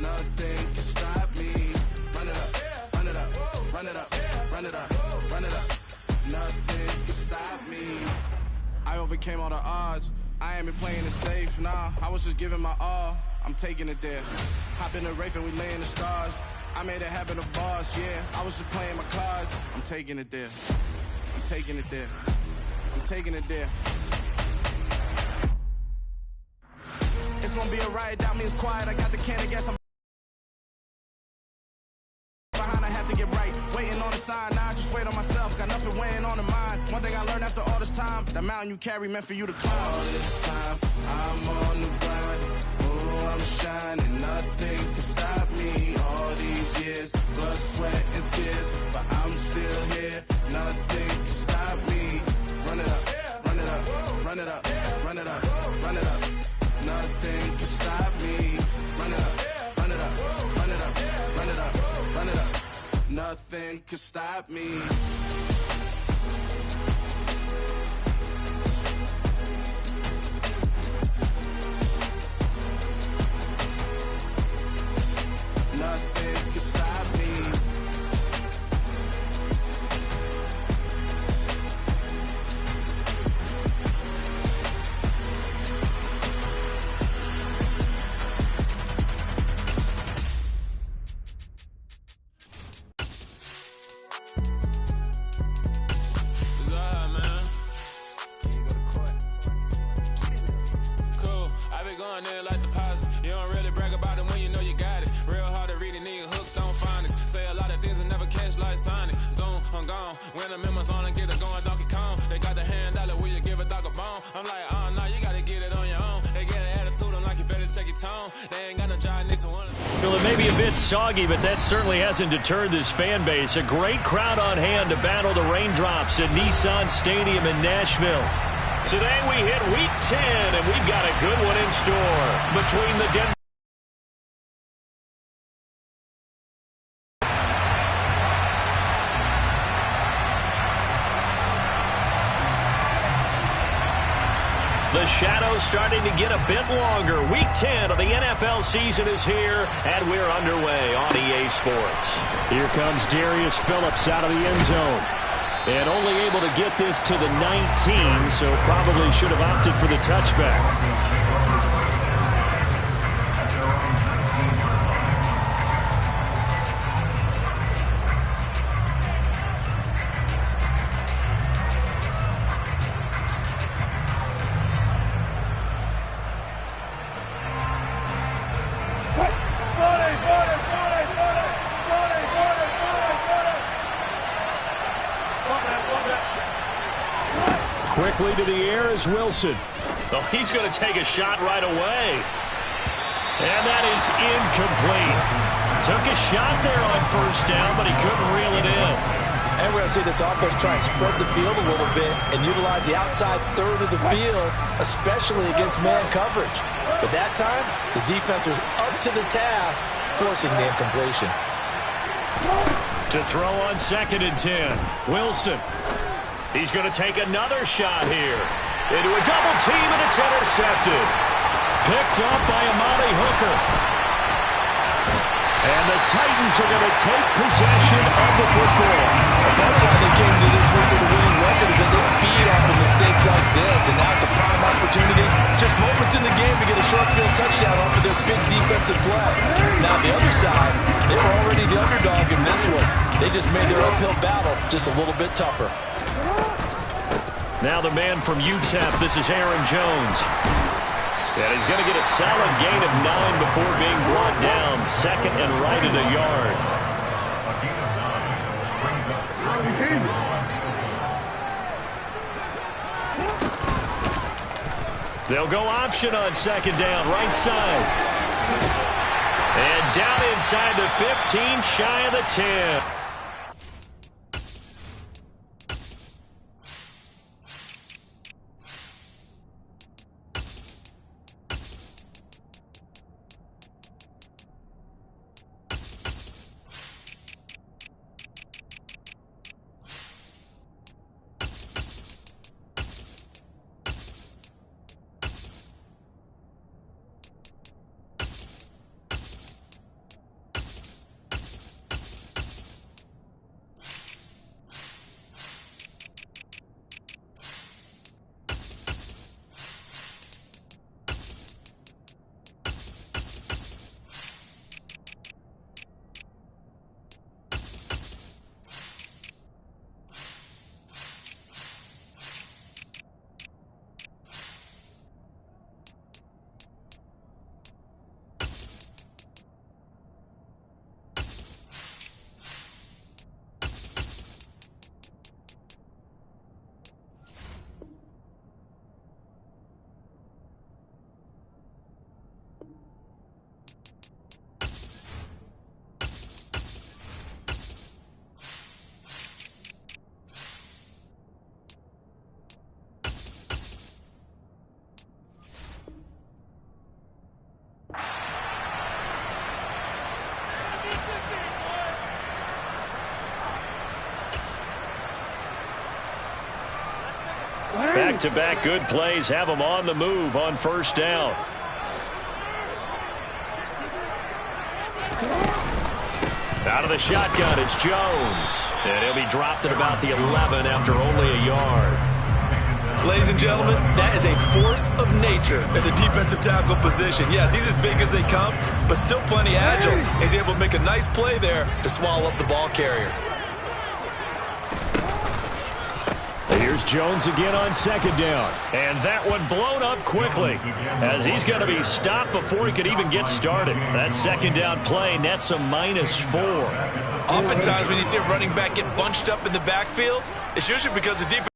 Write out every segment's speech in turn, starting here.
Nothing can stop me. Run it up, run it up, run it up, run it up, run it up. Nothing can stop me. I overcame all the odds. I ain't been playing it safe, nah. I was just giving my all. I'm taking it there. Hop in the Wraith and we lay in the stars. I made it happen to boss, yeah. I was just playing my cards. I'm taking it there. I'm taking it there. I'm taking it there. It's gonna be a riot, doubt me it's quiet. I got the can of gas, I'm behind, I have to get right. Waiting on the sign, now I just wait on myself. Got nothing weighing on the mind. One thing I learned after all this time, the mountain you carry meant for you to climb. All this time, I'm on the grind. Oh, I'm shining, nothing can stop me. All these years, blood, sweat, and tears, but I'm still here. Nothing can stop me. Run it up, run it up, run it up, run it up, run it up. Nothing can stop me. Run it up, run it up, run it up, run it up, run it up. Nothing can stop me. Nothing can stop me. When I'm in my zone and get it going Donkey Kong, they got the hand dollar, will you give a dog a bone? I'm like, oh no, you gotta get it on your own. They get an attitude, I'm like, you better check your tone. They ain't got no job, need someone. Well, it may be a bit soggy, but that certainly hasn't deterred this fan base. A great crowd on hand to battle the raindrops at Nissan Stadium in Nashville. Today we hit Week 10, and we've got a good one in store between the Denver. The shadow's starting to get a bit longer. Week 10 of the NFL season is here, and we're underway on EA Sports. Here comes Darius Phillips out of the end zone. And only able to get this to the 19, so probably should have opted for the touchback. Quickly to the air is Wilson. Oh, he's going to take a shot right away. And that is incomplete. Took a shot there on first down, but he couldn't reel it in. And we're going to see this offense try and spread the field a little bit and utilize the outside third of the field, especially against man coverage. But that time, the defense was up to the task, forcing the incompletion. To throw on 2nd and 10, Wilson. He's going to take another shot here. Into a double team, and it's intercepted. Picked up by Amani Hooker. And the Titans are going to take possession of the football. Part of why they came to this week with a winning record is that they feed off of mistakes like this, and now it's a prime opportunity, just moments in the game to get a short field touchdown off of their big defensive play. Now, the other side, they were already the underdog in this one. They just made their uphill battle just a little bit tougher. Now the man from UTEP, this is Aaron Jones. And he's going to get a solid gain of 9 before being brought down. 2nd and right at a yard. They'll go option on 2nd down, right side. And down inside the 15, shy of the 10. back-to-back good plays have them on the move on first down. Out of the shotgun, it's Jones. And he'll be dropped at about the 11 after only a yard. Ladies and gentlemen, that is a force of nature at the defensive tackle position. Yes, he's as big as they come, but still plenty agile. He's able to make a nice play there to swallow up the ball carrier. Here's Jones again on second down. And that one blown up quickly as he's going to be stopped before he could even get started. That second down play nets a -4. Oftentimes when you see a running back get bunched up in the backfield, it's usually because the defense...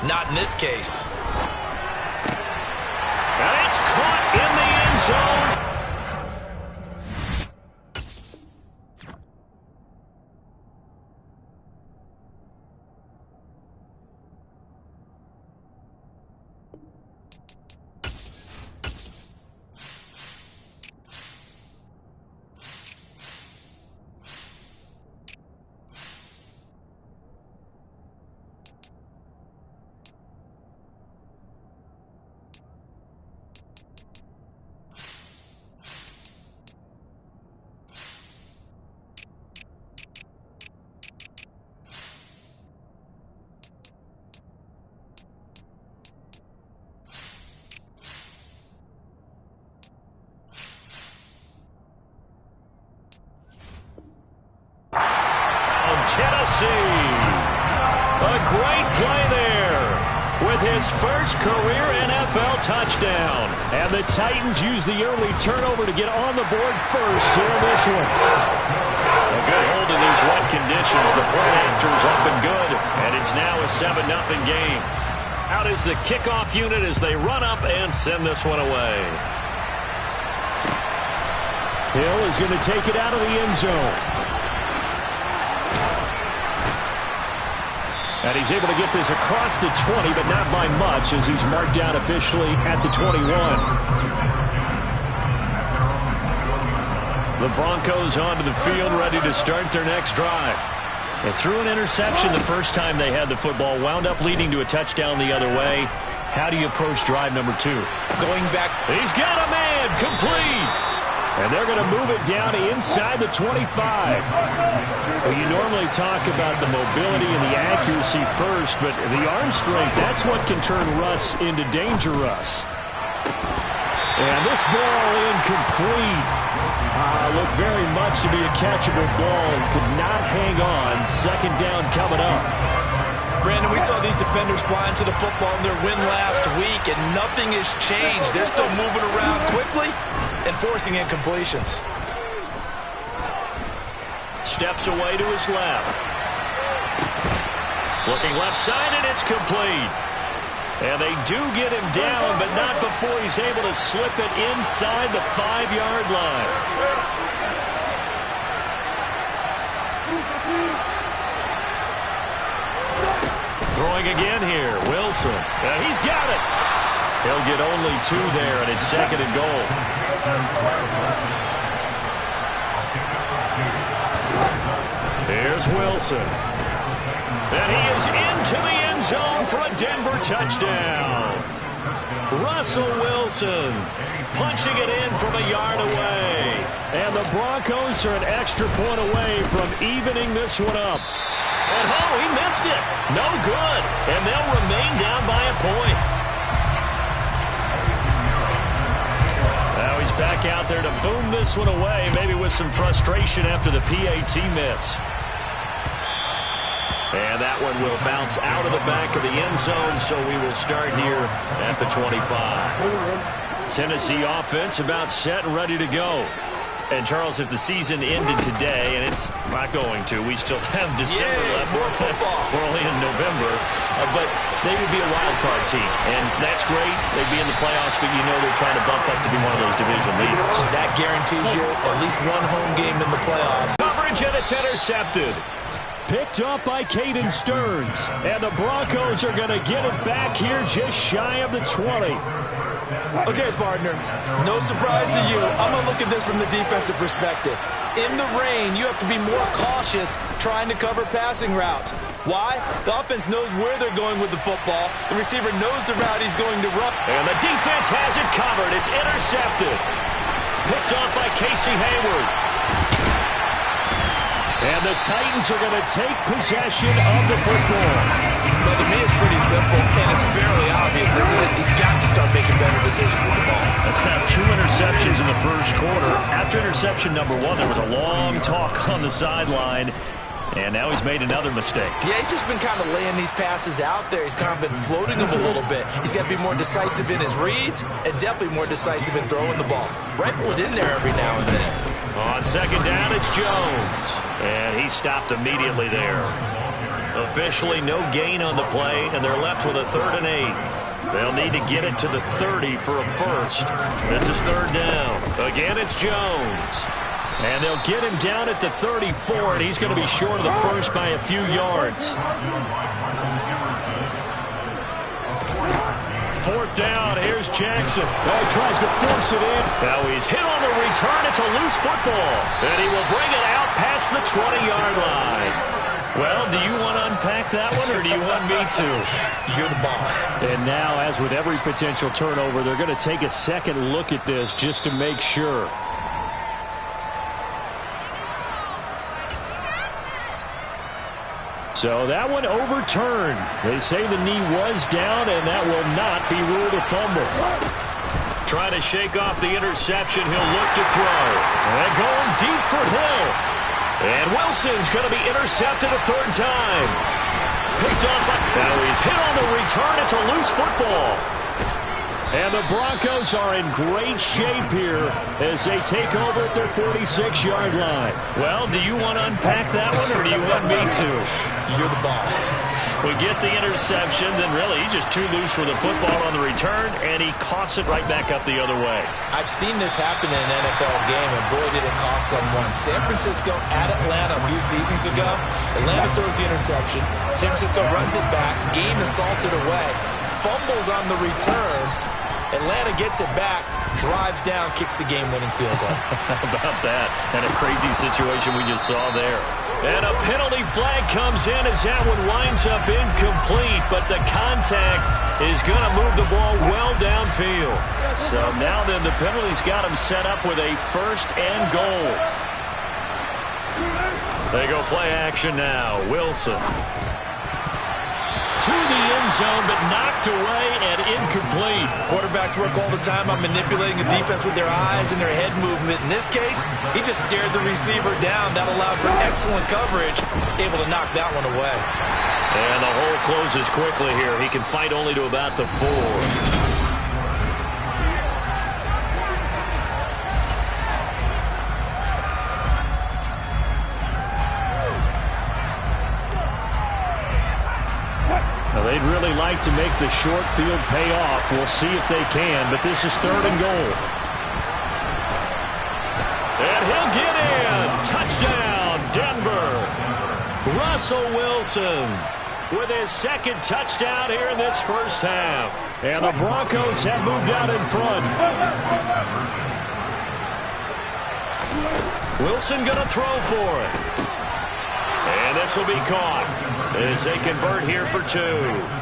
Not in this case. And it's caught in the end zone. Tennessee. A great play there with his first career NFL touchdown. And the Titans use the early turnover to get on the board first here in this one. A good hold in these wet conditions. The point after is up and good. And it's now a 7-0 game. Out is the kickoff unit as they run up and send this one away. Hill is going to take it out of the end zone. And he's able to get this across the 20, but not by much as he's marked down officially at the 21. The Broncos onto the field, ready to start their next drive. They threw an interception the first time they had the football, wound up leading to a touchdown the other way. How do you approach drive number 2? Going back. He's got a man, complete. And they're going to move it down to inside the 25. Well, you normally talk about the mobility and the accuracy first, but the arm strength, that's what can turn Russ into Danger Russ. And this ball incomplete. Looked very much to be a catchable ball and could not hang on. Second down coming up. Brandon, we saw these defenders flying to the football in their win last week, and nothing has changed. They're still moving around quickly and forcing incompletions. Steps away to his left. Looking left side, and it's complete. And they do get him down, but not before he's able to slip it inside the 5-yard line. Throwing again here, Wilson. And he's got it. He'll get only 2 there, and it's second and goal. Here's Wilson. And he is into the end zone for a Denver touchdown. Russell Wilson punching it in from a yard away. And the Broncos are an extra point away from evening this one up. And oh, he missed it. No good. And they'll remain down by a point. Now he's back out there to boom this one away, maybe with some frustration after the PAT miss. And that one will bounce out of the back of the end zone, so we will start here at the 25. Tennessee offense about set and ready to go. And, Charles, if the season ended today, and it's not going to, we still have December left. More football. We're only in November. But they would be a wild card team. And that's great. They'd be in the playoffs, but you know they're trying to bump up to be one of those division leaders. That guarantees you at least one home game in the playoffs. Coverage, and it's intercepted. Picked up by Caden Stearns. And the Broncos are going to get it back here just shy of the 20. Okay, partner, no surprise to you. I'm going to look at this from the defensive perspective. in the rain, you have to be more cautious trying to cover passing routes. Why? The offense knows where they're going with the football. The receiver knows the route he's going to run. And the defense has it covered. It's intercepted. Picked off by Casey Hayward. And the Titans are going to take possession of the football. Well, to me, it's pretty simple, and it's fairly obvious, isn't it? He's got to start making better decisions with the ball. That's now 2 interceptions in the first quarter. After interception number 1, there was a long talk on the sideline. And now he's made another mistake. Yeah, he's just been kind of laying these passes out there. He's kind of been floating them a little bit. He's got to be more decisive in his reads and definitely more decisive in throwing the ball. Rifle it in there every now and then. On second down, it's Jones. And he stopped immediately there. Officially no gain on the play, and they're left with a 3rd and 8. They'll need to get it to the 30 for a first. This is 3rd down. Again, it's Jones. And they'll get him down at the 34, and he's going to be short of the first by a few yards. 4th down, here's Jackson. He tries to force it in. Now he's hit on the return. It's a loose football. And he will bring it out past the 20-yard line. Well, do you want to unpack that one, or do you want me to? You're the boss. And now, as with every potential turnover, they're going to take a second look at this just to make sure. So that one overturned. They say the knee was down, and that will not be ruled a fumble. Trying to shake off the interception. He'll look to throw. And going deep for Hill. And Wilson's going to be intercepted a 3rd time. Picked on by... Now he's hit on the return. It's a loose football. And the Broncos are in great shape here as they take over at their 46-yard line. Well, do you want to unpack that one, or do you want me to? You're the boss. We get the interception, then really he's just too loose with the football on the return, and he coughs it right back up the other way. I've seen this happen in an NFL game, and boy, did it cost someone. San Francisco at Atlanta a few seasons ago. Atlanta throws the interception. San Francisco runs it back. Game is salted away. Fumbles on the return. Atlanta gets it back, drives down, kicks the game-winning field goal. How about that? And a crazy situation we just saw there. And a penalty flag comes in as that one winds up incomplete, but the contact is going to move the ball well downfield. So now then the penalty's got him set up with a 1st and goal. They go play action now. Wilson. To the end zone, but knocked away and incomplete. Quarterbacks work all the time on manipulating the defense with their eyes and their head movement. In this case, he just stared the receiver down. That allowed for excellent coverage, able to knock that one away. And the hole closes quickly here. He can fight only to about the 4. They'd really like to make the short field pay off. We'll see if they can, but this is 3rd and goal. And he'll get in. Touchdown, Denver. Russell Wilson with his 2nd touchdown here in this first half. And the Broncos have moved out in front. Wilson going to throw for it. And this will be caught as they convert here for 2.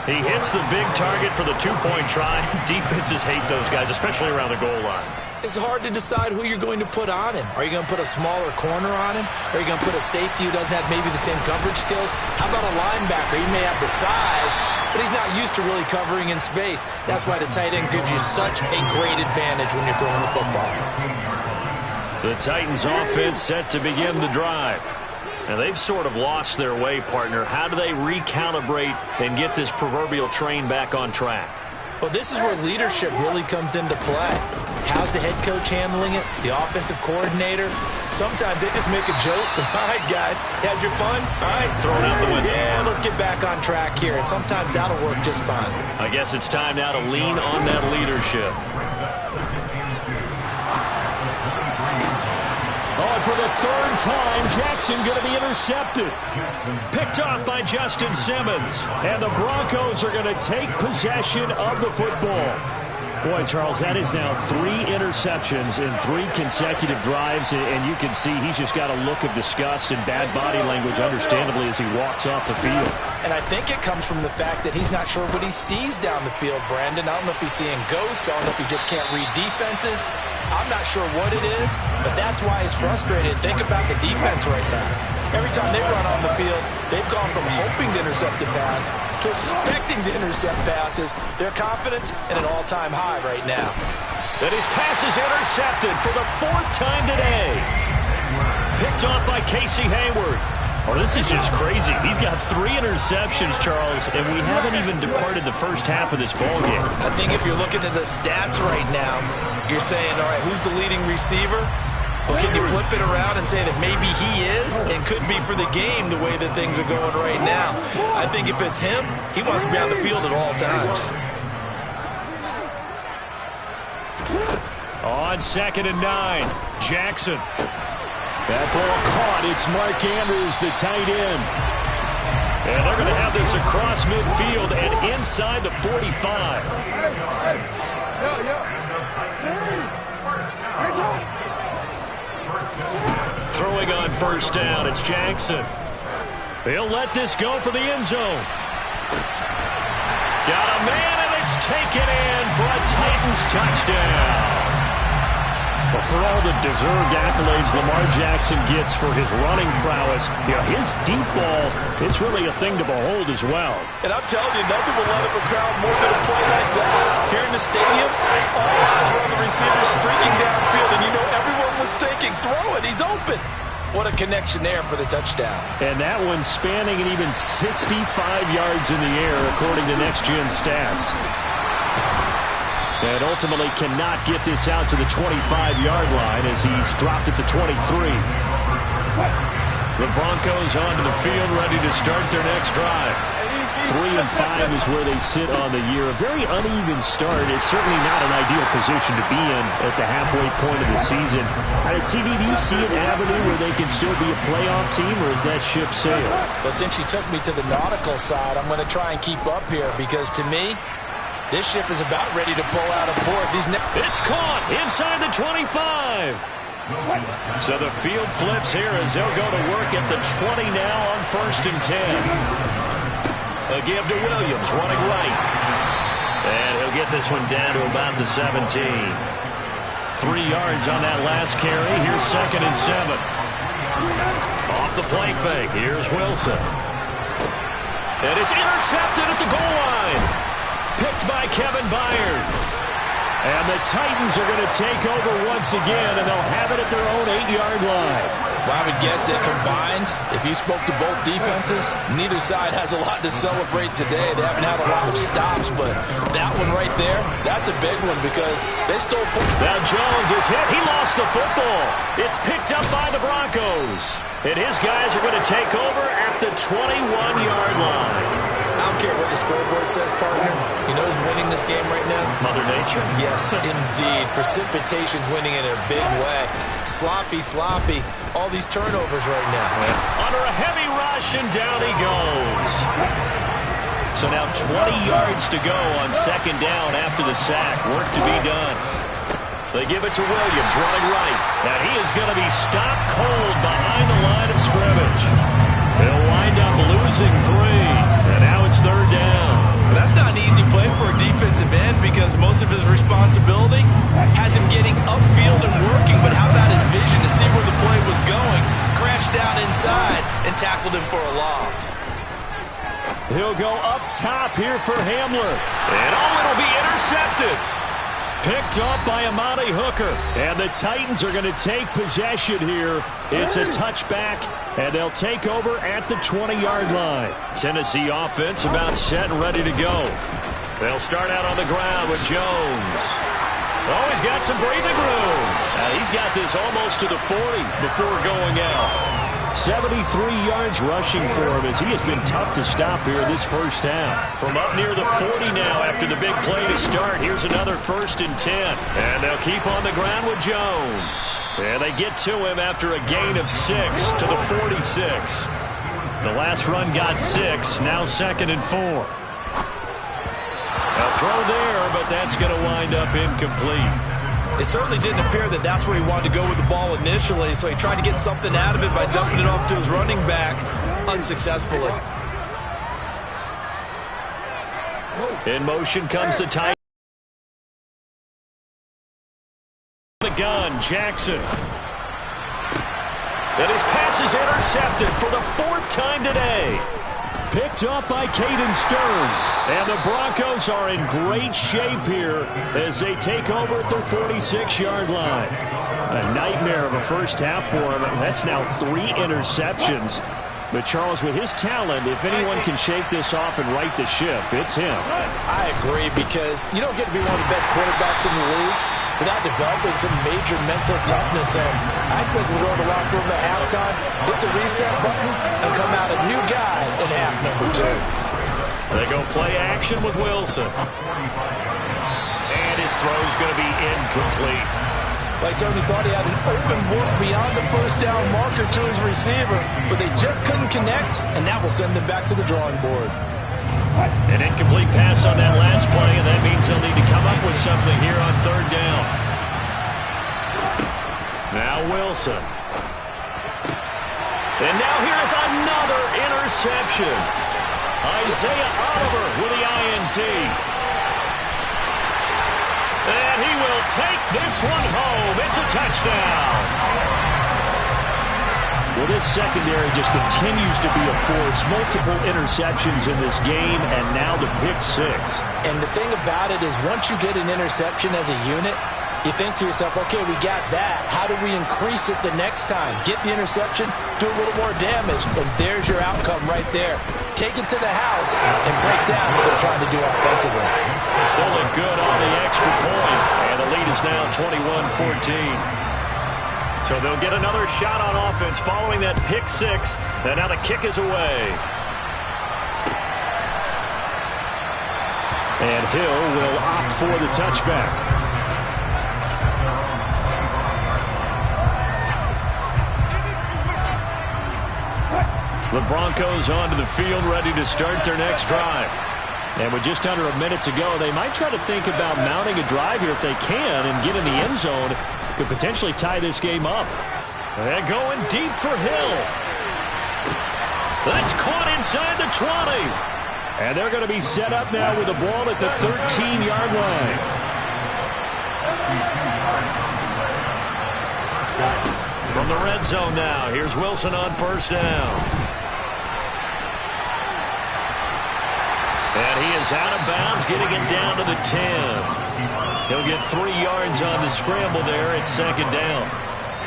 He hits the big target for the 2-point try. Defenses hate those guys, especially around the goal line. It's hard to decide who you're going to put on him. Are you going to put a smaller corner on him? Are you going to put a safety who doesn't have maybe the same coverage skills? How about a linebacker? He may have the size, but he's not used to really covering in space. That's why the tight end gives you such a great advantage when you're throwing the football. The Titans offense set to begin the drive. And they've sort of lost their way, partner. How do they recalibrate and get this proverbial train back on track? Well, this is where leadership really comes into play. How's the head coach handling it? The offensive coordinator? Sometimes they just make a joke. All right, guys, had your fun? All right. Throw it out the window. Yeah, let's get back on track here. And sometimes that'll work just fine. I guess it's time now to lean on that leadership. For the 3rd time, Jackson going to be intercepted. Picked off by Justin Simmons. And the Broncos are going to take possession of the football. Boy, Charles, that is now 3 interceptions in 3 consecutive drives, and you can see he's just got a look of disgust and bad body language, understandably, as he walks off the field. And I think it comes from the fact that he's not sure what he sees down the field, Brandon. I don't know if he's seeing ghosts. I don't know if he just can't read defenses. I'm not sure what it is, but that's why he's frustrated. Think about the defense right now. Every time they run on the field, they've gone from hoping to intercept a pass to expecting to intercept passes. Their confidence at an all-time high right now. And his pass is intercepted for the 4th time today. Picked off by Casey Hayward. Oh, this is just crazy. He's got 3 interceptions, Charles, and we haven't even departed the first half of this ballgame. I think if you're looking at the stats right now, you're saying, all right, who's the leading receiver? Well, can you flip it around and say that maybe he is and could be for the game the way that things are going right now? I think if it's him, he wants to be on the field at all times. On 2nd and 9, Jackson. That ball caught. It's Mark Andrews, the tight end. And they're going to have this across midfield and inside the 45. Throwing on 1st down, it's Jackson. They'll let this go for the end zone. Got a man, and it's taken in for a Titans touchdown. Well, for all the deserved accolades Lamar Jackson gets for his running prowess, his deep ball, it's really a thing to behold as well. And I'm telling you, nothing will light up a crowd more than a play like that. Here in the stadium, all eyes were on the receiver streaking downfield, and you know everyone was thinking, throw it, he's open. What a connection there for the touchdown. And that one spanning an even 65 yards in the air, according to Next Gen Stats. And ultimately cannot get this out to the 25-yard line as he's dropped at the 23. The Broncos onto the field, ready to start their next drive. 3-5 is where they sit on the year. A very uneven start is certainly not an ideal position to be in at the halfway point of the season. CD, do you see an avenue where they can still be a playoff team, or is that ship sailed? Well, since you took me to the nautical side, I'm going to try and keep up here because to me, this ship is about ready to pull out of port. It's caught inside the 25. So the field flips here as they'll go to work at the 20 now on 1st and 10. A give to Williams, running right. And he'll get this one down to about the 17. 3 yards on that last carry. Here's 2nd and 7. Off the play fake. Here's Wilson. And it's intercepted at the goal line. Picked by Kevin Byard. And the Titans are going to take over once again, and they'll have it at their own 8-yard line. Well, I would guess that combined, if you spoke to both defenses, neither side has a lot to celebrate today. They haven't had a lot of stops, but that one right there, that's a big one because they stole points. Now Jones is hit. He lost the football. It's picked up by the Broncos. And his guys are going to take over at the 21-yard line. I don't care what the scoreboard says, partner. You know who's winning this game right now? Mother Nature? Yes, indeed. Precipitation's winning in a big way. Sloppy. All these turnovers right now. Under a heavy rush, and down he goes. So now 20 yards to go on 2nd down after the sack. Work to be done. They give it to Williams, running right. And he is going to be stopped cold behind the line of scrimmage. They'll wind up losing 3. And now it's 3rd down. That's not an easy play for a defensive end because most of his responsibility has him getting upfield and working. But how about his vision to see where the play was going, crashed down inside, and tackled him for a loss. He'll go up top here for Hamler. And it'll be intercepted. Picked up by Amani Hooker. And the Titans are going to take possession here. It's a touchback, and they'll take over at the 20-yard line. Tennessee offense about set and ready to go. They'll start out on the ground with Jones. Oh, he's got some breathing room. He's got this almost to the 40 before going out. 73 yards rushing for him as he has been tough to stop here this first half. From up near the 40 now after the big play to start. Here's another 1st and 10. And they'll keep on the ground with Jones. And they get to him after a gain of 6 to the 46. The last run got 6. Now 2nd and 4. A throw there, but that's going to wind up incomplete. It certainly didn't appear that that's where he wanted to go with the ball initially, so he tried to get something out of it by dumping it off to his running back unsuccessfully. In motion comes the tight the gun, Jackson. And his pass is intercepted for the 4th time today. Picked up by Caden Stearns. And the Broncos are in great shape here as they take over at their 46-yard line. A nightmare of a first half for him. That's now 3 interceptions. But, Charles, with his talent, if anyone can shake this off and right the ship, it's him. I agree, because you don't get to be one of the best quarterbacks in the league without developing some major mental toughness. And I expect him to go to the locker room at halftime, hit the reset button, and come out a new guy in half number 2. They go play action with Wilson. And his throw's going to be incomplete. They certainly thought he had an open look beyond the first down marker to his receiver, but they just couldn't connect, and that will send them back to the drawing board. An incomplete pass on that last play, and that means they'll need to come up with something here on 3rd down. Now Wilson. And now here's another interception. Isaiah Oliver with the INT. And he will take this one home. It's a touchdown. Well, this secondary just continues to be a force. Multiple interceptions in this game, and now the pick 6. And the thing about it is once you get an interception as a unit, you think to yourself, okay, we got that. How do we increase it the next time? Get the interception, do a little more damage, and there's your outcome right there. Take it to the house and break down what they're trying to do offensively. Pulling good on the extra point, and the lead is now 21-14. So they'll get another shot on offense following that pick 6, and now the kick is away. And Hill will opt for the touchback. The Broncos onto the field, ready to start their next drive. And with just under a minute to go, they might try to think about mounting a drive here if they can and get in the end zone. Could potentially tie this game up. And going deep for Hill. That's caught inside the 20. And they're going to be set up now with the ball at the 13-yard line. From the red zone now, here's Wilson on 1st down. And he is out of bounds, getting it down to the 10. He'll get 3 yards on the scramble there at 2nd down.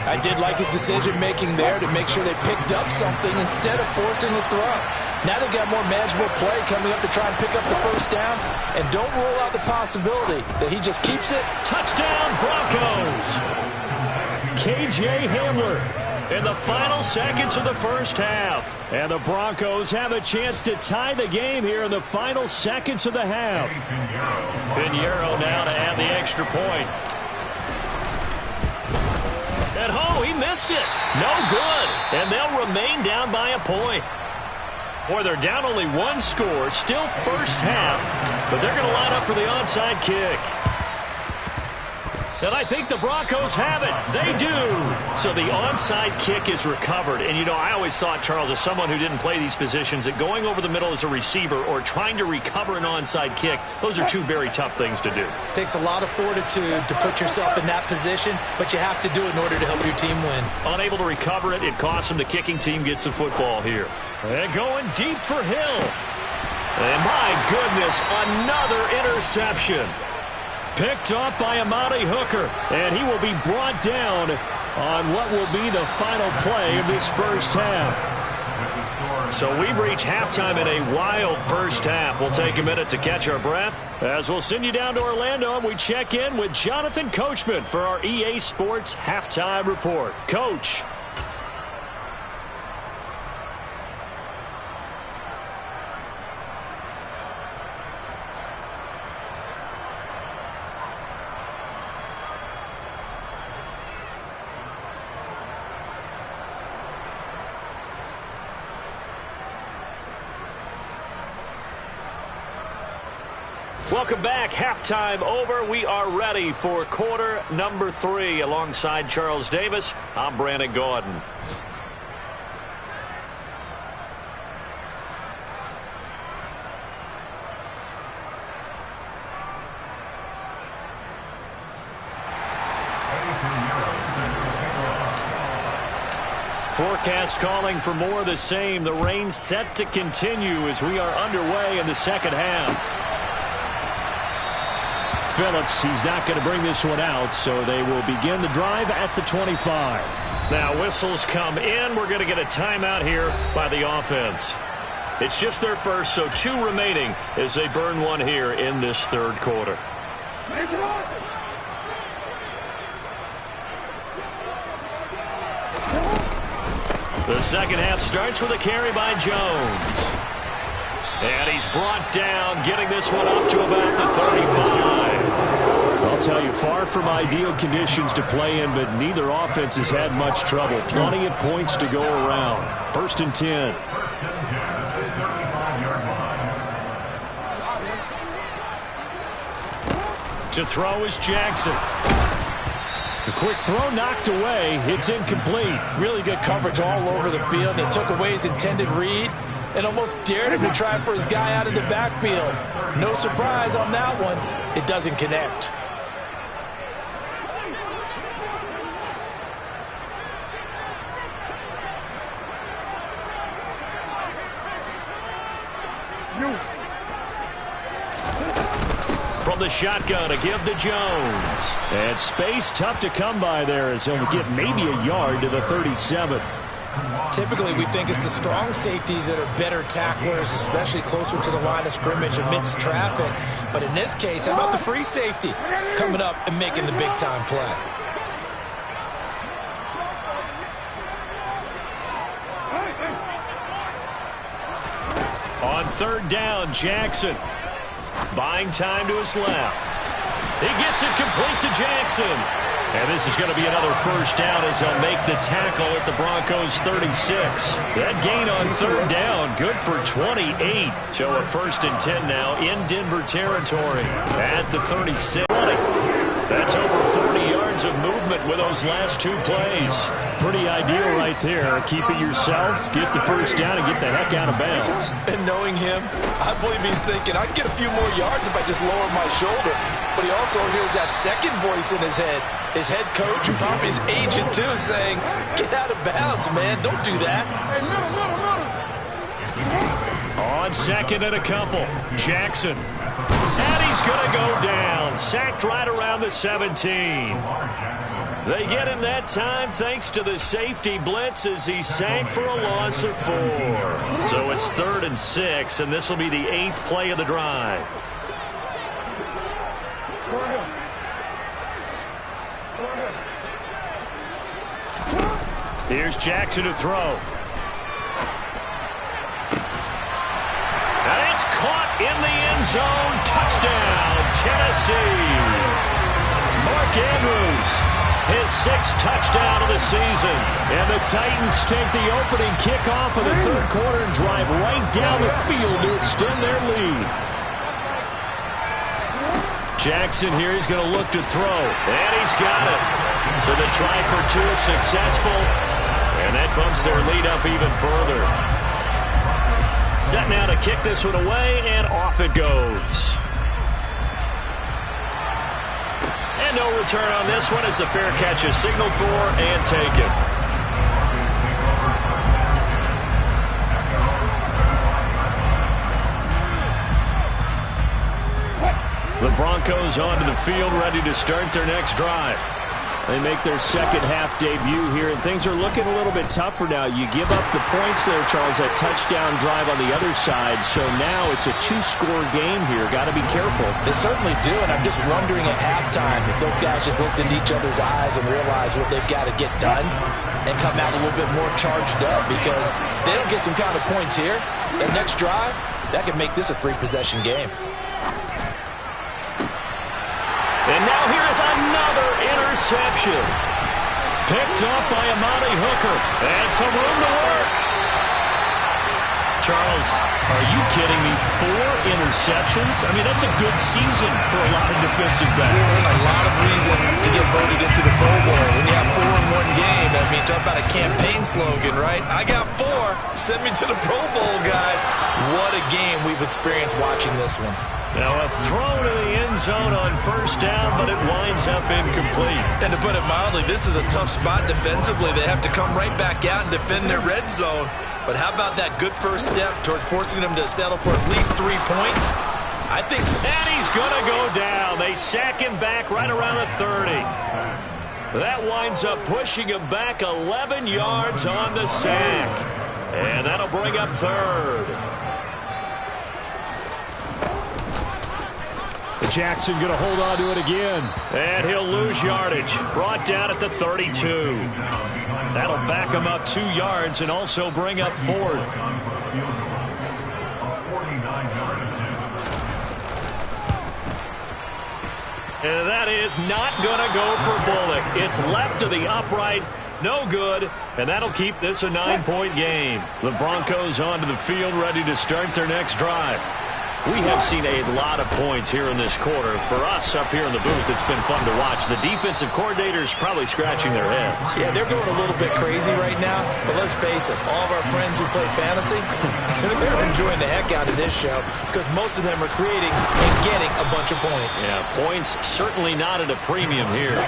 I did like his decision-making there to make sure they picked up something instead of forcing a throw. Now they've got more manageable play coming up to try and pick up the 1st down, and don't rule out the possibility that he just keeps it. Touchdown, Broncos! KJ Hamler in the final seconds of the first half. And the Broncos have a chance to tie the game here in the final seconds of the half. Pinheiro now to add the extra point. And he missed it. No good. And they'll remain down by a point. Boy, they're down only 1 score. Still first half. But they're going to line up for the onside kick. And I think the Broncos have it. They do. So the onside kick is recovered. And, you know, I always thought, Charles, as someone who didn't play these positions, that going over the middle as a receiver or trying to recover an onside kick, those are 2 very tough things to do. It takes a lot of fortitude to put yourself in that position, but you have to do it in order to help your team win. Unable to recover it, it costs them. The kicking team gets the football here. And going deep for Hill. And my goodness, another interception. Picked up by Amani Hooker, and he will be brought down on what will be the final play of this first half. So we've reached halftime in a wild first half. We'll take a minute to catch our breath as we'll send you down to Orlando and we check in with Jonathan Coachman for our EA Sports Halftime Report. Coach. Welcome back. Halftime over. We are ready for quarter number 3. Alongside Charles Davis, I'm Brandon Gaudin. Forecast calling for more of the same. The rain set to continue as we are underway in the second half. Phillips, he's not going to bring this one out, so they will begin the drive at the 25. Now whistles come in. We're going to get a timeout here by the offense. It's just their first, so 2 remaining as they burn one here in this third quarter. The second half starts with a carry by Jones. And he's brought down, getting this one up to about the 35. I'll tell you, far from ideal conditions to play in, but neither offense has had much trouble. Plenty of points to go around. 1st and 10. To throw is Jackson. The quick throw knocked away. It's incomplete. Really good coverage all over the field. They took away his intended read and almost dared him to try for his guy out of the backfield. No surprise on that one. It doesn't connect. From the shotgun, a give to Jones. And space tough to come by there as he'll get maybe a yard to the 37. Typically, we think it's the strong safeties that are better tacklers, especially closer to the line of scrimmage amidst traffic. But in this case, how about the free safety coming up and making the big-time play? On 3rd down, Jackson. Buying time to his left. He gets it complete to Jackson. And this is going to be another first down as they'll make the tackle at the Broncos' 36. That gain on 3rd down, good for 28. So a 1st and 10 now in Denver territory at the 36. That's over 40 yards of movement with those last 2 plays. Pretty ideal right there. Keep it yourself, get the first down, and get the heck out of bounds. And knowing him, I believe he's thinking, I can get a few more yards if I just lower my shoulder. But he also hears that second voice in his head. His head coach and probably his agent, too, saying, get out of bounds, man. Don't do that. On 2nd and a couple, Jackson. And he's going to go down. Sacked right around the 17. They get him that time thanks to the safety blitz as he sank for a loss of 4. So it's 3rd and 6, and this will be the 8th play of the drive. Here's Jackson to throw. And it's caught in the end zone. Touchdown, Tennessee. Mark Andrews, his 6th touchdown of the season. And the Titans take the opening kickoff of the 3rd quarter and drive right down the field to extend their lead. Jackson here, he's going to look to throw. And he's got it. So the try for 2 is successful. And that bumps their lead up even further. Set now to kick this one away, and off it goes. And no return on this one as the fair catch is signaled for and taken. The Broncos onto the field, ready to start their next drive. They make their second half debut here, and things are looking a little bit tougher now. You give up the points there, Charles, that touchdown drive on the other side. So now it's a 2-score game here. Got to be careful. They certainly do, and I'm just wondering at halftime if those guys just looked into each other's eyes and realized what they've got to get done and come out a little bit more charged up, because if they don't get some kind of points here, that next drive, that could make this a 3-possession game. And now here is another interception. Picked up by Amani Hooker. And some room to work. Charles, are you kidding me? 4 interceptions? I mean, that's a good season for a lot of defensive backs. A lot of reason to get voted into the Pro Bowl. When you have 4 in one game, I mean, talk about a campaign slogan, right? I got 4. Send me to the Pro Bowl, guys. What a game we've experienced watching this one. Now a throw to the end zone on first down, but it winds up incomplete. And to put it mildly, this is a tough spot defensively. They have to come right back out and defend their red zone. But how about that good first step towards forcing them to settle for at least 3 points? I think... And he's going to go down. They sack him back right around the 30. That winds up pushing him back 11 yards on the sack. And that'll bring up 3rd. Jackson going to hold on to it again. And he'll lose yardage. Brought down at the 32. That'll back him up 2 yards and also bring up 4th. And that is not going to go for Bullock. It's left to the upright. No good. And that'll keep this a 9-point game. The Broncos onto the field ready to start their next drive. We have seen a lot of points here in this quarter. For us up here in the booth, it's been fun to watch. The defensive coordinators probably scratching their heads. Yeah, they're going a little bit crazy right now. But let's face it, all of our friends who play fantasy, they're enjoying the heck out of this show because most of them are creating and getting a bunch of points. Yeah, points certainly not at a premium here.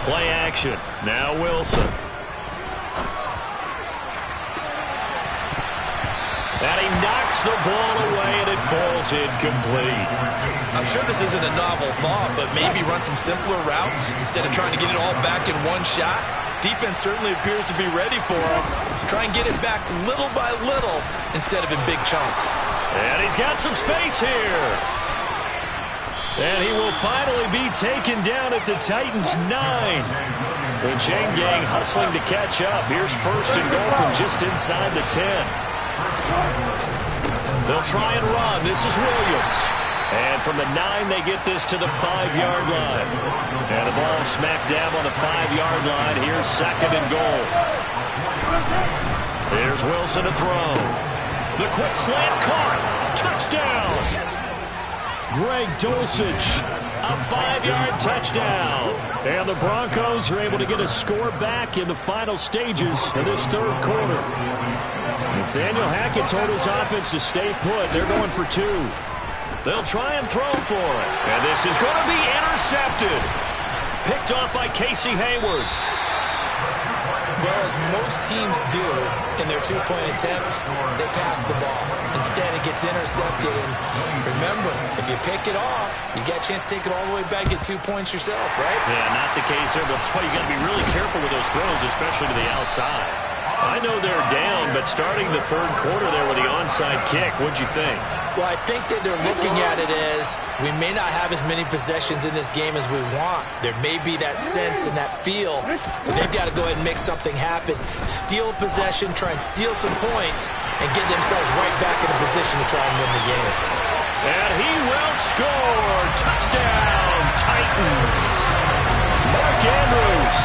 Play action. Now Wilson. And he knocks the ball away, and it falls incomplete. I'm sure this isn't a novel thought, but maybe run some simpler routes instead of trying to get it all back in one shot. Defense certainly appears to be ready for him. Try and get it back little by little instead of in big chunks. And he's got some space here. And he will finally be taken down at the Titans' 9. The chain gang hustling to catch up. Here's 1st and goal from just inside the 10. They'll try and run. This is Williams. And from the 9, they get this to the 5-yard line. And the ball smack dab on the 5-yard line. Here's 2nd and goal. Here's Wilson to throw. The quick slant caught. Touchdown. Greg Dulcich, a 5-yard touchdown. And the Broncos are able to get a score back in the final stages of this 3rd quarter. Nathaniel Hackett told his offense to stay put. They're going for 2. They'll try and throw for it. And this is going to be intercepted. Picked off by Casey Hayward. Well, as most teams do in their 2-point attempt, they pass the ball. Instead, it gets intercepted. And remember, if you pick it off, you get a chance to take it all the way back, get 2 points yourself, right? Yeah, not the case there, but that's why you got to be really careful with those throws, especially to the outside. I know they're down, but starting the 3rd quarter there with the onside kick, what'd you think? Well, I think that they're looking at it as we may not have as many possessions in this game as we want. There may be that sense and that feel, but they've got to go ahead and make something happen. Steal a possession, try and steal some points, and get themselves right back in a position to try and win the game. And he will score. Touchdown, Titans. Mark Andrews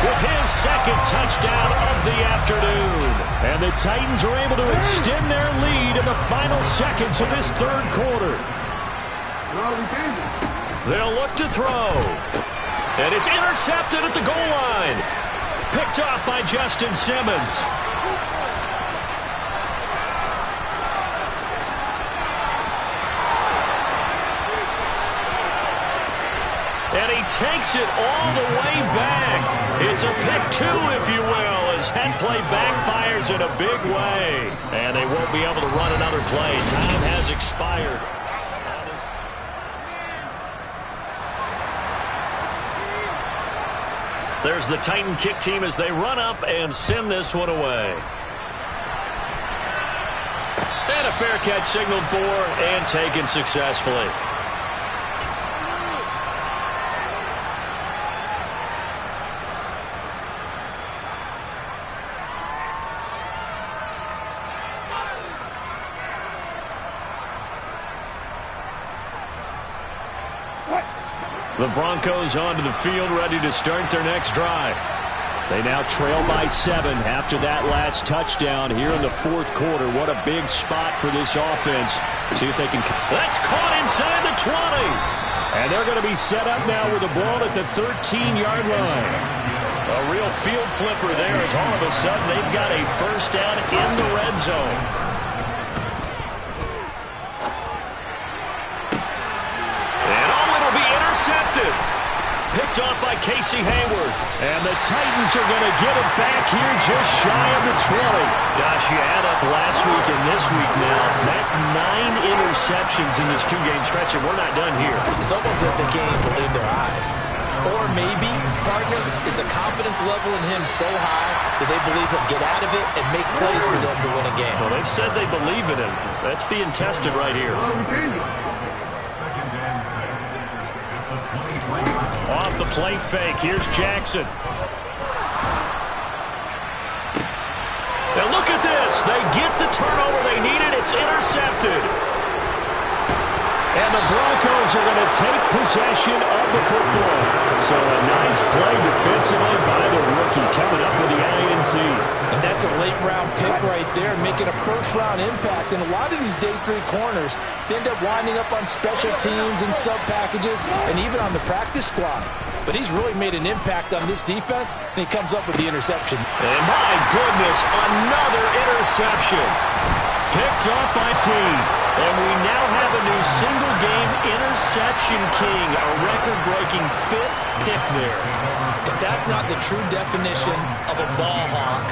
with his 2nd touchdown of the afternoon. And the Titans are able to extend their lead in the final seconds of this 3rd quarter. They'll look to throw. And it's intercepted at the goal line. Picked off by Justin Simmons. And he takes it all the way back. It's a pick 2, if you will, as head play backfires in a big way. And they won't be able to run another play. Time has expired. There's the Titan kick team as they run up and send this one away. And a fair catch signaled for and taken successfully. The Broncos onto the field ready to start their next drive. They now trail by 7 after that last touchdown here in the fourth quarter. What a big spot for this offense. See if they can... That's caught inside the 20. And they're going to be set up now with the ball at the 13-yard line. A real field flipper there as all of a sudden they've got a first down in the red zone. And it'll be intercepted. Picked off by Casey Hayward. And the Titans are going to get it back here just shy of the 20. Gosh, you add up last week and this week now. That's 9 interceptions in this two-game stretch, and we're not done here. It's almost as if they can't even believe their eyes. Or maybe, partner, is the confidence level in him so high that they believe he'll get out of it and make plays for them to win a game. Well, they've said they believe in him. That's being tested right here. Off the play fake. Here's Jackson. Now look at this. They get the turnover they needed. It's intercepted. And the Broncos are going to take possession of the football. So a nice play defensively by the rookie coming up with the INT. And that's a late-round pick right there, making a first-round impact. And a lot of these day 3 corners, they end up winding up on special teams and sub-packages and even on the practice squad. But he's really made an impact on this defense, and he comes up with the interception. And my goodness, another interception. Picked off by team. And we now have a new single-game interception king, a record-breaking 5th pick there. If that's not the true definition of a ball hawk,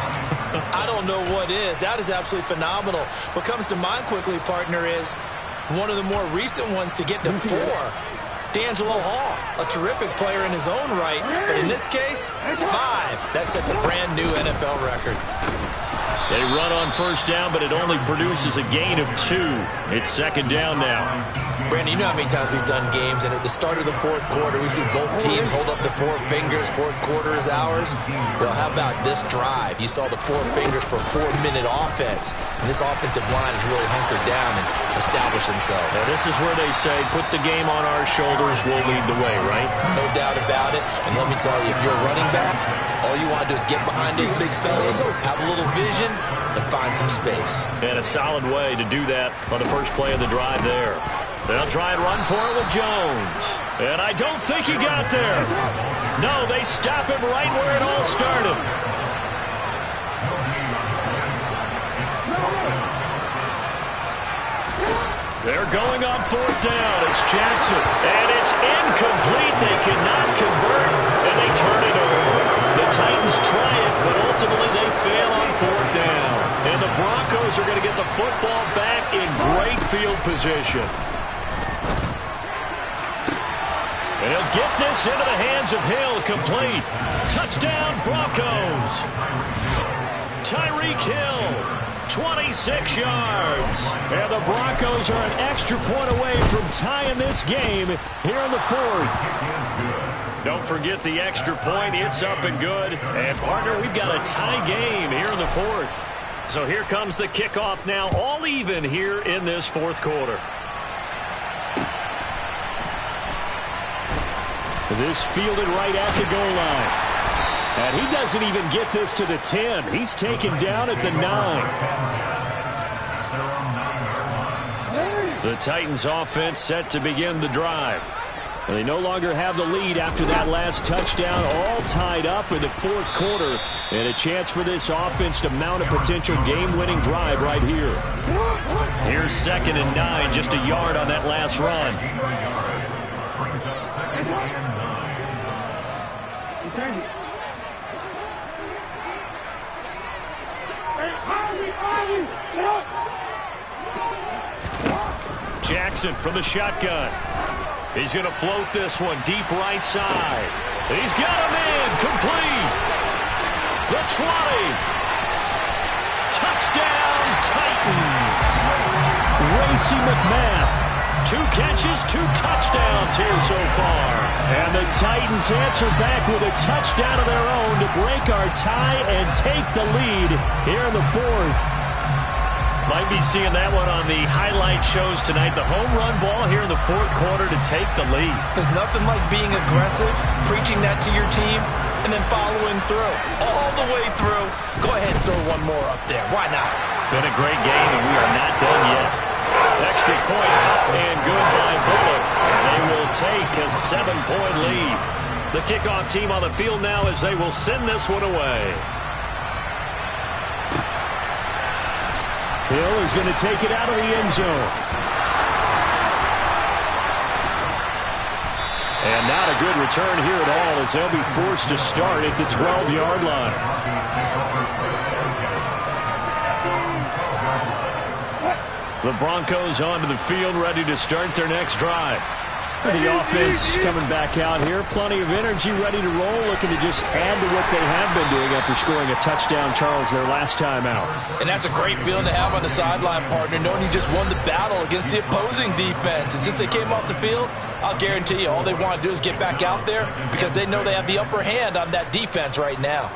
I don't know what is. That is absolutely phenomenal. What comes to mind quickly, partner, is one of the more recent ones to get to 4. D'Angelo Hall, a terrific player in his own right, but in this case, 5. That sets a brand new NFL record. They run on first down, but it only produces a gain of 2. It's second down now. Brandon, you know how many times we've done games, and at the start of the fourth quarter, we see both teams hold up the 4 fingers, fourth quarter is ours. Well, how about this drive? You saw the 4 fingers for a 4-minute offense, and this offensive line has really hunkered down and established themselves. Now, this is where they say, put the game on our shoulders, we'll lead the way, right? No doubt about it, and let me tell you, if you're a running back, all you want to do is get behind those big fellas, have a little vision, and find some space. And a solid way to do that on the first play of the drive there. They'll try and run for it with Jones. And I don't think he got there. No, they stop him right where it all started. They're going on fourth down. It's Jackson. And it's incomplete. They cannot convert, and they turn it over. The Titans try it, but ultimately they fail on fourth down. And the Broncos are going to get the football back in great field position. And he'll get this into the hands of Hill, complete. Touchdown, Broncos. Tyreek Hill, 26 yards. And the Broncos are an extra point away from tying this game here in the fourth. Don't forget the extra point. It's up and good. And, partner, we've got a tie game here in the fourth. So here comes the kickoff now, all even here in this fourth quarter. This fielded right at the goal line. And he doesn't even get this to the 10. He's taken down at the 9. The Titans offense set to begin the drive. And they no longer have the lead after that last touchdown, all tied up in the fourth quarter. And a chance for this offense to mount a potential game-winning drive right here. Here's 2nd and 9, just a yard on that last run. Jackson from the shotgun. He's going to float this one deep right side. He's got a man complete. The 20. Touchdown, Titans. Racey McMath. 2 catches, 2 touchdowns here so far. And the Titans answer back with a touchdown of their own to break our tie and take the lead here in the fourth. Might be seeing that one on the highlight shows tonight. The home run ball here in the fourth quarter to take the lead. There's nothing like being aggressive, preaching that to your team, and then following through. All the way through. Go ahead and throw one more up there. Why not? Been a great game, and we are not done yet. Extra point up and good by Bullock. They will take a 7-point lead. The kickoff team on the field now as they will send this one away. Hill is going to take it out of the end zone. And not a good return here at all as they'll be forced to start at the 12-yard line. The Broncos onto the field, ready to start their next drive. The offense coming back out here. Plenty of energy, ready to roll, looking to just add to what they have been doing after scoring a touchdown, Charles, their last time out. And that's a great feeling to have on the sideline, partner, knowing you just won the battle against the opposing defense. And since they came off the field, I'll guarantee you all they want to do is get back out there because they know they have the upper hand on that defense right now.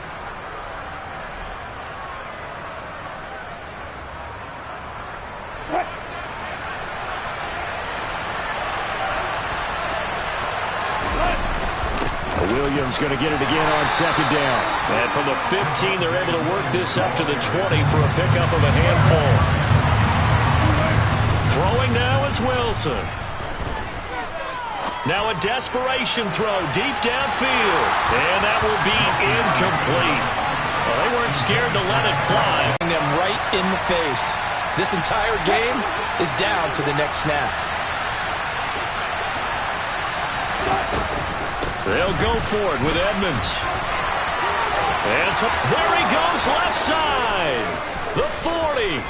Williams going to get it again on second down. And from the 15, they're able to work this up to the 20 for a pickup of a handful. Throwing now is Wilson. Now a desperation throw deep downfield. And that will be incomplete. Well, they weren't scared to let it fly. Them right in the face. This entire game is down to the next snap. They'll go for it with Edmonds. And so there he goes left side. The 40,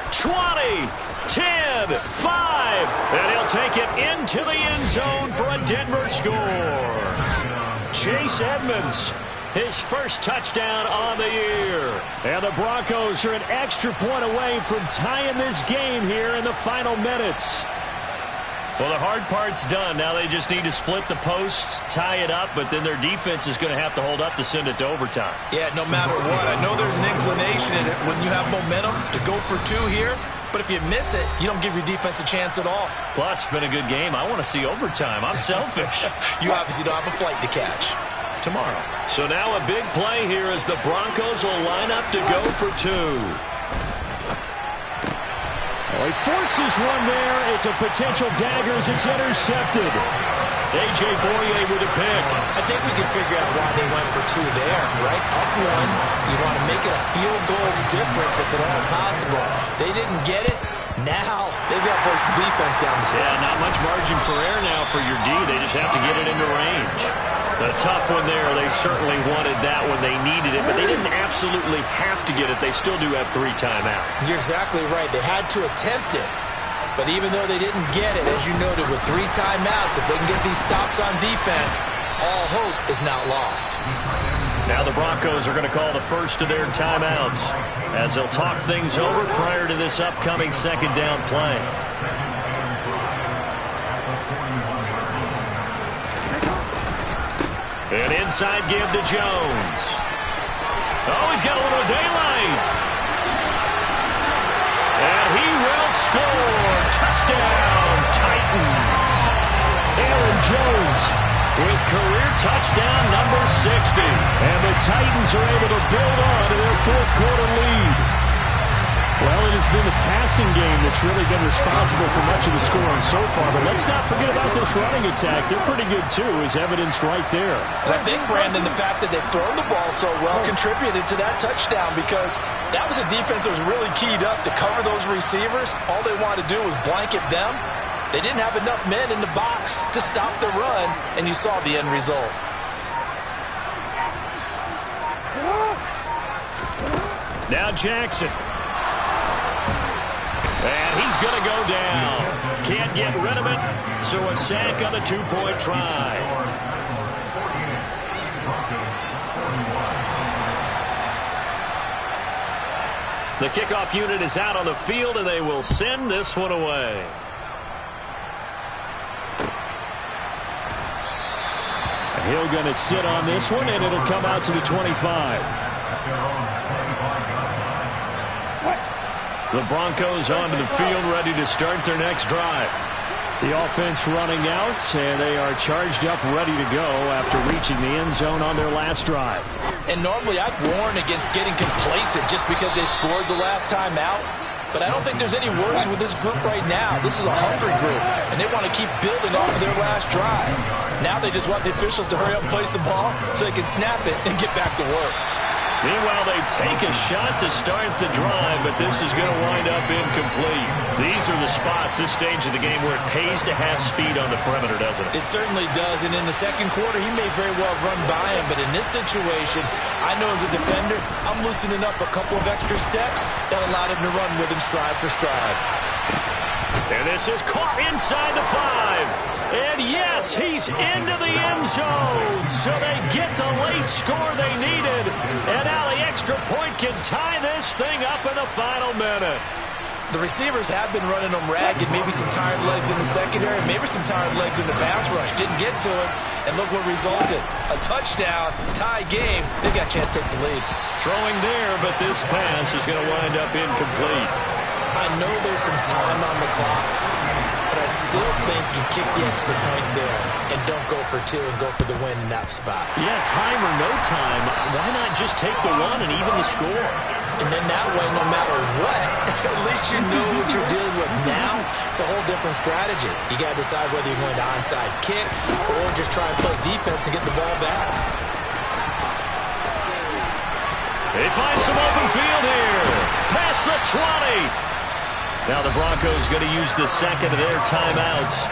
20, 10, 5. And he'll take it into the end zone for a Denver score. Chase Edmonds, his first touchdown on the year. And the Broncos are an extra point away from tying this game here in the final minutes. Well, the hard part's done. Now they just need to split the post, tie it up, but then their defense is going to have to hold up to send it to overtime. Yeah, no matter what. I know there's an inclination in it when you have momentum to go for two here, but if you miss it, you don't give your defense a chance at all. Plus, been a good game. I want to see overtime. I'm selfish. You obviously don't have a flight to catch. Tomorrow. So now a big play here as the Broncos will line up to go for two. Well, he forces one there. It's a potential dagger as it's intercepted. A.J. Boye with a pick. I think we can figure out why they went for two there, right? Up one, you want to make it a field goal difference if at all possible. They didn't get it. Now they've got to play some defense down the stretch. Yeah, not much margin for error now for your D. They just have to get it into range. A tough one there. They certainly wanted that when they needed it, but they didn't absolutely have to get it. They still do have 3 timeouts. You're exactly right. They had to attempt it. But even though they didn't get it, as you noted, with 3 timeouts, if they can get these stops on defense, all hope is not lost. Now the Broncos are going to call the first of their timeouts as they'll talk things over prior to this upcoming second down play. An inside give to Jones. Oh, he's got a little daylight. And he will score. Touchdown, Titans. Aaron Jones with career touchdown number 60. And the Titans are able to build on to their fourth quarter lead. Well, it has been the passing game that's really been responsible for much of the scoring so far. But let's not forget about this running attack. They're pretty good, too, as evidenced right there. And I think, Brandon, the fact that they've thrown the ball so well contributed to that touchdown because that was a defense that was really keyed up to cover those receivers. All they wanted to do was blanket them. They didn't have enough men in the box to stop the run, and you saw the end result. Now Jackson. And he's going to go down. Can't get rid of it, so a sack on the 2-point try. The kickoff unit is out on the field, and they will send this one away. Hill going to sit on this one, and it'll come out to the 25. The Broncos onto the field, ready to start their next drive. The offense running out, and they are charged up, ready to go after reaching the end zone on their last drive. And normally I'd warn against getting complacent just because they scored the last time out. But I don't think there's any worries with this group right now. This is a hungry group, and they want to keep building off of their last drive. Now they just want the officials to hurry up and place the ball so they can snap it and get back to work. Meanwhile, they take a shot to start the drive, but this is going to wind up incomplete. These are the spots, this stage of the game, where it pays to have speed on the perimeter, doesn't it? It certainly does, and in the second quarter, he may very well run by him, but in this situation, I know as a defender, I'm loosening up a couple of extra steps that allowed him to run with him stride for stride. And this is caught inside the 5. And yes, he's into the end zone. So they get the late score they needed. And now the extra point can tie this thing up in the final minute. The receivers have been running them ragged. Maybe some tired legs in the secondary, maybe some tired legs in the pass rush. Didn't get to it, and look what resulted. A touchdown, tie game. They got a chance to take the lead. Throwing there, but this pass is going to wind up incomplete. I know there's some time on the clock, but I still think you kick the extra point there and don't go for 2 and go for the win in that spot. Yeah, time or no time, why not just take the 1 and even the score? And then that way, no matter what, at least you know what you're dealing with now. It's a whole different strategy. You got to decide whether you're going to onside kick or just try and play defense and get the ball back. They find some open field here. Past the 20. Now the Broncos going to use the second of their timeouts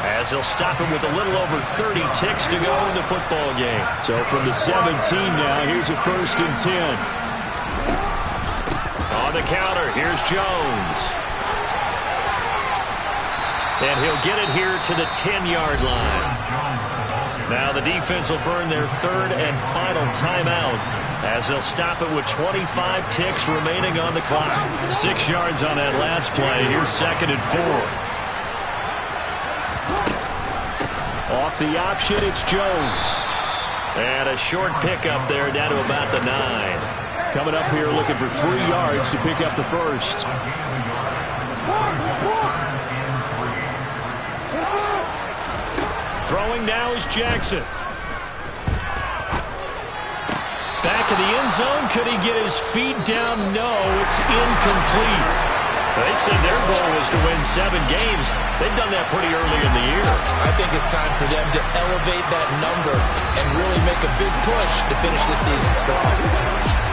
as they'll stop him with a little over 30 ticks to go in the football game. So from the 17 now, here's a 1st and 10. On the counter, here's Jones. And he'll get it here to the 10-yard line. Now the defense will burn their 3rd and final timeout as they'll stop it with 25 ticks remaining on the clock. 6 yards on that last play. Here's 2nd and 4. Off the option, it's Jones. And a short pickup there down to about the 9. Coming up here looking for 3 yards to pick up the 1st. Throwing now is Jackson. Back in the end zone. Could he get his feet down? No, it's incomplete. They said their goal was to win 7 games. They've done that pretty early in the year. I think it's time for them to elevate that number and really make a big push to finish the season strong.